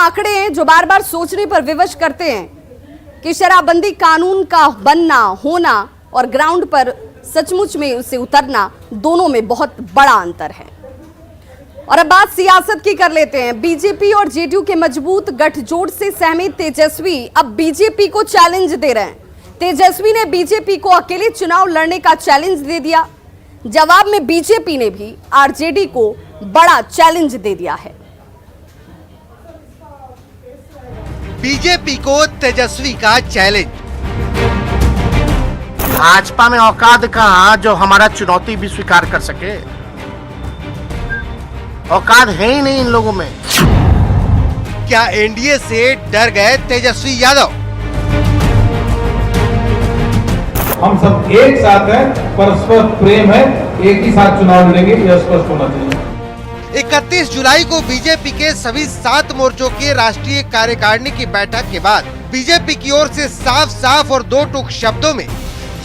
आंकड़े हैं जो बार बार सोचने पर विवश करते हैं कि शराबबंदी कानून का बनना, होना और ग्राउंड पर सचमुच में उसे उतरना, दोनों में बहुत बड़ा अंतर है। और अब बात सियासत की कर लेते हैं। बीजेपी और जेडीयू के मजबूत गठजोड़ से सहमे तेजस्वी अब बीजेपी को चैलेंज दे रहे हैं। तेजस्वी ने बीजेपी को अकेले चुनाव लड़ने का चैलेंज दे दिया। जवाब में बीजेपी ने भी आरजेडी को बड़ा चैलेंज दे दिया है। बीजेपी को तेजस्वी का चैलेंज। भाजपा में औकात कहां जो हमारा चुनौती भी स्वीकार कर सके। औकात है ही नहीं इन लोगों में। क्या एनडीए से डर गए तेजस्वी यादव? हम सब एक साथ हैं, परस्पर प्रेम है, एक ही साथ चुनाव लड़ेंगे, यह स्पष्ट होना चाहिए। 31 जुलाई को बीजेपी के सभी 7 मोर्चों के राष्ट्रीय कार्यकारिणी की बैठक के बाद बीजेपी की ओर से साफ साफ और दो टूक शब्दों में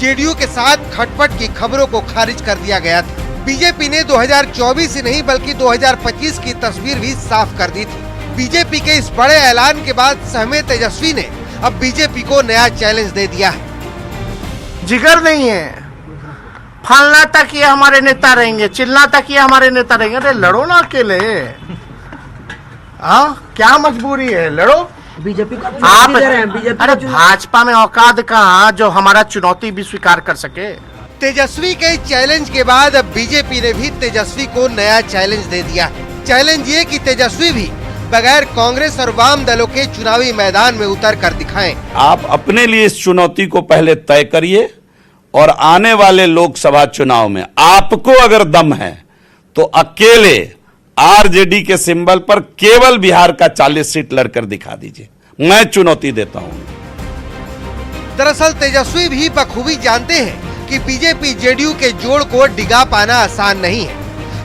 जेडीयू के साथ खटपट की खबरों को खारिज कर दिया गया था। बीजेपी ने 2024 से नहीं बल्कि 2025 की तस्वीर भी साफ कर दी थी। बीजेपी के इस बड़े ऐलान के बाद सहमे तेजस्वी ने अब बीजेपी को नया चैलेंज दे दिया है। जिगर नहीं है, फलना तक ये हमारे नेता रहेंगे, चिल्ला तक ये हमारे नेता रहेंगे। अरे लड़ो ना अकेले, हाँ क्या मजबूरी है, लड़ो। बीजेपी को आप अरे भाजपा में औकात कहां जो हमारा चुनौती भी स्वीकार कर सके। तेजस्वी के चैलेंज के बाद अब बीजेपी ने भी तेजस्वी को नया चैलेंज दे दिया। चैलेंज ये कि तेजस्वी भी बगैर कांग्रेस और वाम दलों के चुनावी मैदान में उतर कर दिखाएं। आप अपने लिए इस चुनौती को पहले तय करिए और आने वाले लोकसभा चुनाव में आपको अगर दम है तो अकेले आरजेडी के सिंबल पर केवल बिहार का 40 सीट लड़कर दिखा दीजिए। मैं चुनौती देता हूं। दरअसल तेजस्वी भी बखूबी जानते हैं कि बीजेपी जेडीयू के जोड़ को डिगा पाना आसान नहीं है,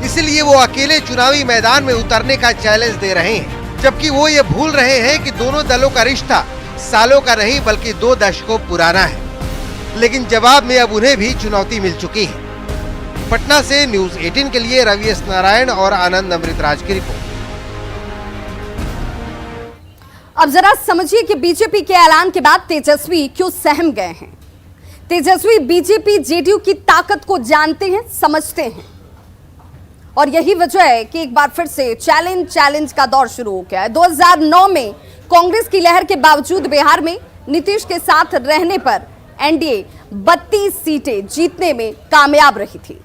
इसलिए वो अकेले चुनावी मैदान में उतरने का चैलेंज दे रहे हैं। जबकि वो ये भूल रहे हैं कि दोनों दलों का रिश्ता सालों का नहीं बल्कि 2 दशकों पुराना है। लेकिन जवाब में अब उन्हें भी चुनौती मिल चुकी है। पटना से न्यूज़ 18 के लिए रवि एस नारायण और आनंद अमृतराज की रिपोर्ट। अब जरा समझिए कि बीजेपी के ऐलान के बाद तेजस्वी क्यों सहम गए हैं। तेजस्वी बीजेपी जेडीयू की ताकत को जानते हैं, समझते हैं, और यही वजह है कि एक बार फिर से चैलेंज का दौर शुरू हो गया है। 2009 में कांग्रेस की लहर के बावजूद बिहार में नीतीश के साथ रहने पर एनडीए 32 सीटें जीतने में कामयाब रही थी।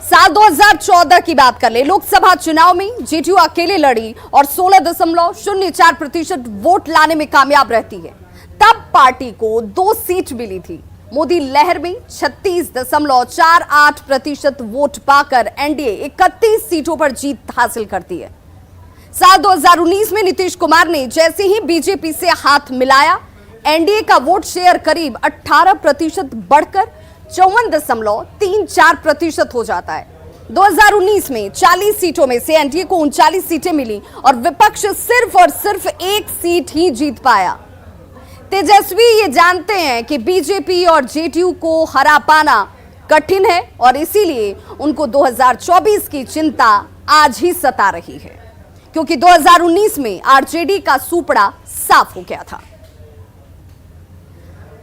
साल 2014 की बात कर ले, लोकसभा चुनाव में जेडीयू अकेले लड़ी और 16.04% वोट लाने में कामयाब रहती है। तब पार्टी को 2 सीट मिली थी। मोदी लहर में 36.48% वोट पाकर एनडीए 31 सीटों पर जीत हासिल करती है। साल 2019 में नीतीश कुमार ने जैसे ही बीजेपी से हाथ मिलाया, एनडीए का वोट शेयर करीब 18% बढ़कर 54.34% हो जाता है। 2019 में 40 सीटों में से एनडीए को 39 सीटें मिली और विपक्ष सिर्फ और सिर्फ 1 सीट ही जीत पाया। तेजस्वी ये जानते हैं कि बीजेपी और जेडीयू को हरा पाना कठिन है और इसीलिए उनको 2024 की चिंता आज ही सता रही है, क्योंकि 2019 में आरजेडी का सूपड़ा साफ हो गया था।